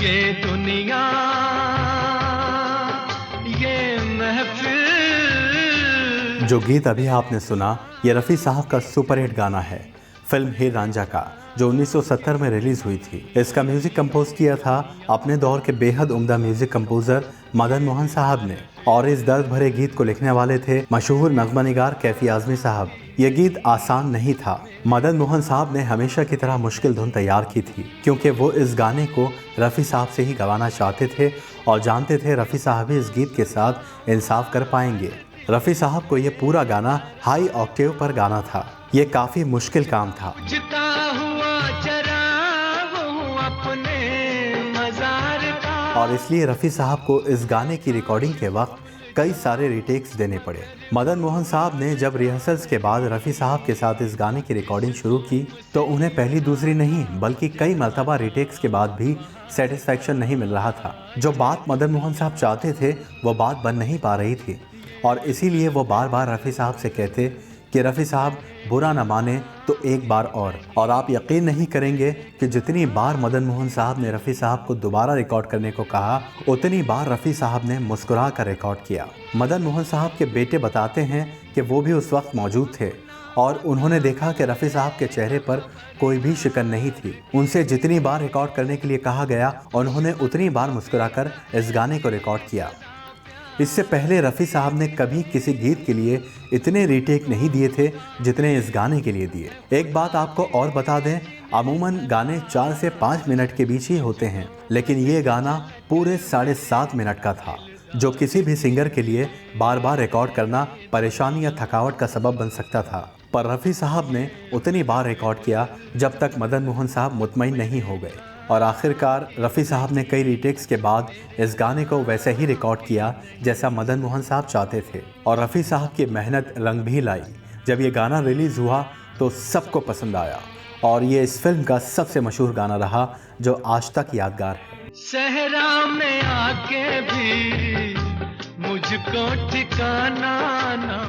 ये दुनिया ये महफिल। जो गीत अभी आपने सुना ये रफ़ी साहब का सुपरहिट गाना है फिल्म हीर रांझा का, जो 1970 में रिलीज हुई थी। इसका म्यूजिक कंपोज किया था अपने दौर के बेहद उम्दा म्यूजिक कंपोजर मदन मोहन साहब ने, और इस दर्द भरे गीत को लिखने वाले थे मशहूर नग़्मा-निगार कैफ़ी आज़मी साहब। ये गीत आसान नहीं था। मदन मोहन साहब ने हमेशा की तरह मुश्किल धुन तैयार की थी, क्योंकि वो इस गाने को रफ़ी साहब से ही गवाना चाहते थे और जानते थे रफ़ी साहब ही इस गीत के साथ इंसाफ कर पाएंगे। रफ़ी साहब को ये पूरा गाना हाई ऑक्टेव पर गाना था। ये काफ़ी मुश्किल काम था। और इसलिए रफ़ी साहब को इस गाने की रिकॉर्डिंग के वक्त कई सारे रीटेक्स देने पड़े। मदन मोहन साहब ने जब रिहर्सल्स के बाद रफ़ी साहब के साथ इस गाने की रिकॉर्डिंग शुरू की तो उन्हें पहली दूसरी नहीं बल्कि कई मरतबा रीटेक्स के बाद भी सेटिस्फैक्शन नहीं मिल रहा था। जो बात मदन मोहन साहब चाहते थे वो बात बन नहीं पा रही थी, और इसीलिए वो बार बार रफ़ी साहब से कहते कि रफ़ी साहब बुरा न माने तो एक बार और आप यकीन नहीं करेंगे कि जितनी बार मदन मोहन साहब ने रफ़ी साहब को दोबारा रिकॉर्ड करने को कहा उतनी बार रफ़ी साहब ने मुस्कुरा कर रिकॉर्ड किया। मदन मोहन साहब के बेटे बताते हैं कि वो भी उस वक्त मौजूद थे और उन्होंने देखा कि रफ़ी साहब के चेहरे पर कोई भी शिकन नहीं थी। उनसे जितनी बार रिकॉर्ड करने के लिए कहा गया उन्होंने उतनी बार मुस्कुराकर इस गाने को रिकॉर्ड किया। इससे पहले रफ़ी साहब ने कभी किसी गीत के लिए इतने रीटेक नहीं दिए थे जितने इस गाने के लिए दिए। एक बात आपको और बता दें, अमूमन गाने 4 से 5 मिनट के बीच ही होते हैं, लेकिन ये गाना पूरे 7.5 मिनट का था, जो किसी भी सिंगर के लिए बार बार रिकॉर्ड करना परेशानी या थकावट का सबब बन सकता था। पर रफ़ी साहब ने उतनी बार रिकॉर्ड किया जब तक मदन मोहन साहब मुतमईन नहीं हो गए, और आखिरकार रफ़ी साहब ने कई रीटेक्स के बाद इस गाने को वैसे ही रिकॉर्ड किया जैसा मदन मोहन साहब चाहते थे, और रफ़ी साहब की मेहनत रंग भी लाई। जब ये गाना रिलीज़ हुआ तो सबको पसंद आया, और ये इस फिल्म का सबसे मशहूर गाना रहा जो आज तक यादगार है। सहरा में आके भी मुझको ठिकाना ना